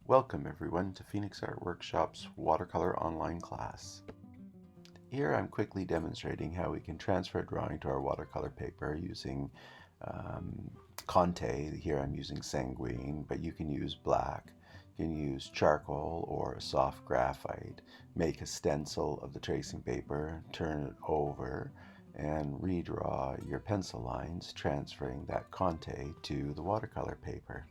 Welcome everyone to Phoenix Art Workshop's watercolor online class. Here I'm quickly demonstrating how we can transfer a drawing to our watercolor paper using Conte. Here I'm using sanguine, but you can use black. You can use charcoal or a soft graphite. Make a stencil of the tracing paper, turn it over, and redraw your pencil lines, transferring that Conte to the watercolor paper.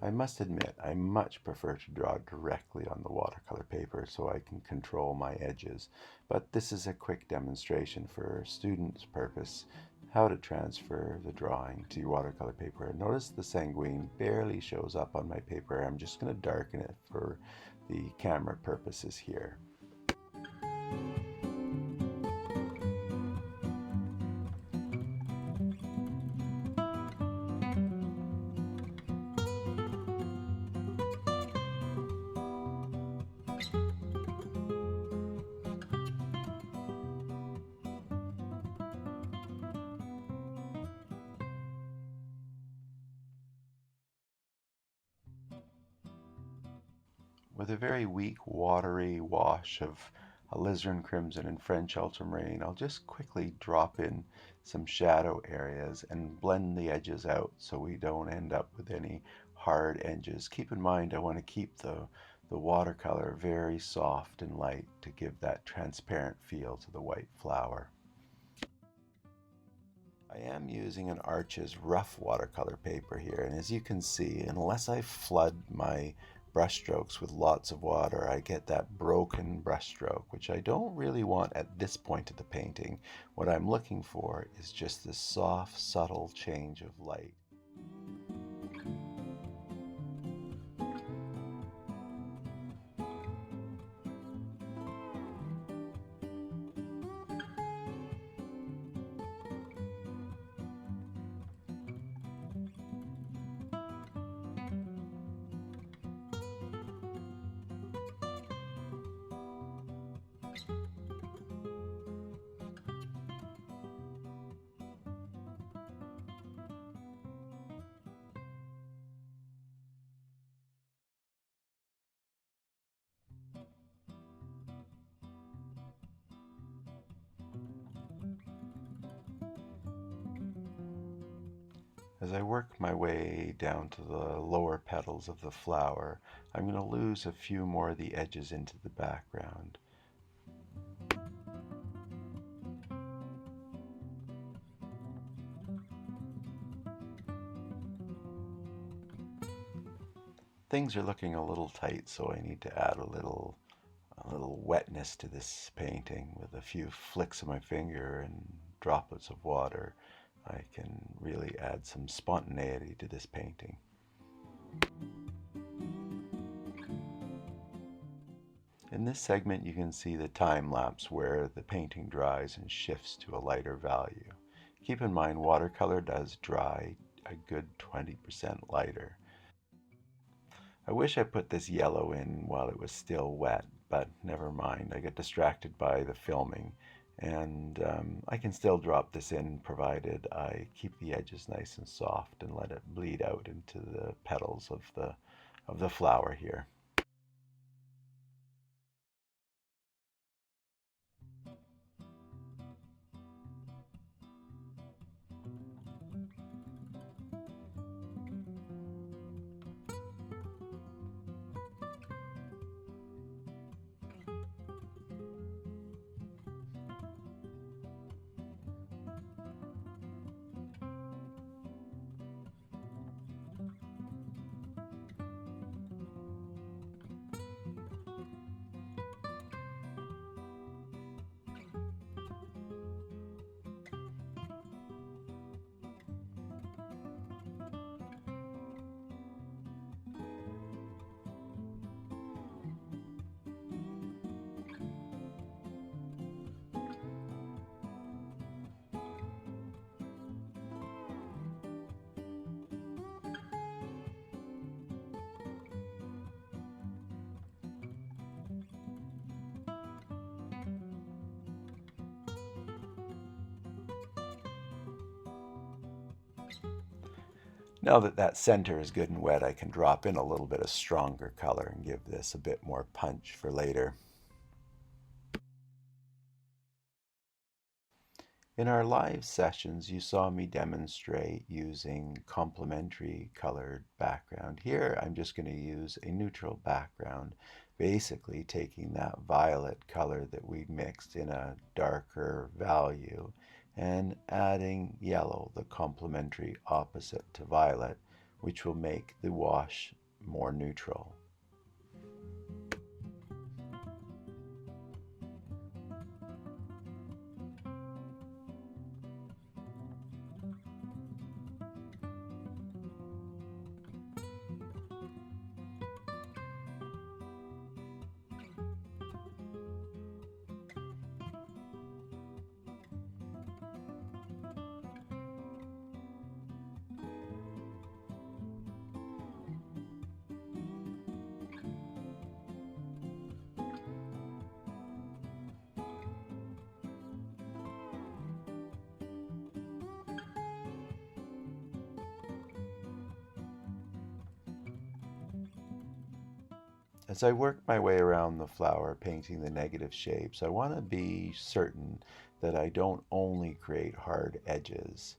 I must admit, I much prefer to draw directly on the watercolor paper so I can control my edges, but this is a quick demonstration for students' purpose, how to transfer the drawing to your watercolor paper. Notice the sanguine barely shows up on my paper. I'm just going to darken it for the camera purposes here. With a very weak, watery wash of alizarin crimson and French ultramarine, I'll just quickly drop in some shadow areas and blend the edges out so we don't end up with any hard edges. Keep in mind I want to keep the watercolor very soft and light to give that transparent feel to the white flower. I am using an Arches rough watercolor paper here, and as you can see, unless I flood my brush strokes with lots of water, I get that broken brush stroke, which I don't really want at this point of the painting. What I'm looking for is just this soft, subtle change of light. As I work my way down to the lower petals of the flower, I'm going to lose a few more of the edges into the background. Things are looking a little tight, so I need to add a little wetness to this painting. With a few flicks of my finger and droplets of water, I can really add some spontaneity to this painting. In this segment you can see the time lapse where the painting dries and shifts to a lighter value. Keep in mind watercolor does dry a good 20% lighter. I wish I put this yellow in while it was still wet, but never mind. I get distracted by the filming, and I can still drop this in provided I keep the edges nice and soft and let it bleed out into the petals of the flower here. Now that that center is good and wet, I can drop in a little bit of stronger color and give this a bit more punch for later. In our live sessions, you saw me demonstrate using complementary colored background. Here, I'm just going to use a neutral background, basically taking that violet color that we mixed in a darker value and adding yellow, the complementary opposite to violet, which will make the wash more neutral. As I work my way around the flower, painting the negative shapes, I want to be certain that I don't only create hard edges.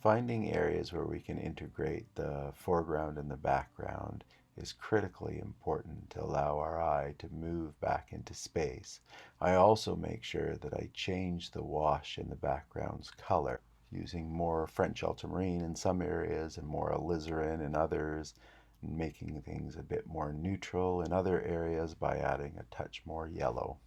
Finding areas where we can integrate the foreground and the background is critically important to allow our eye to move back into space. I also make sure that I change the wash in the background's color, using more French ultramarine in some areas and more alizarin in others, making things a bit more neutral in other areas by adding a touch more yellow.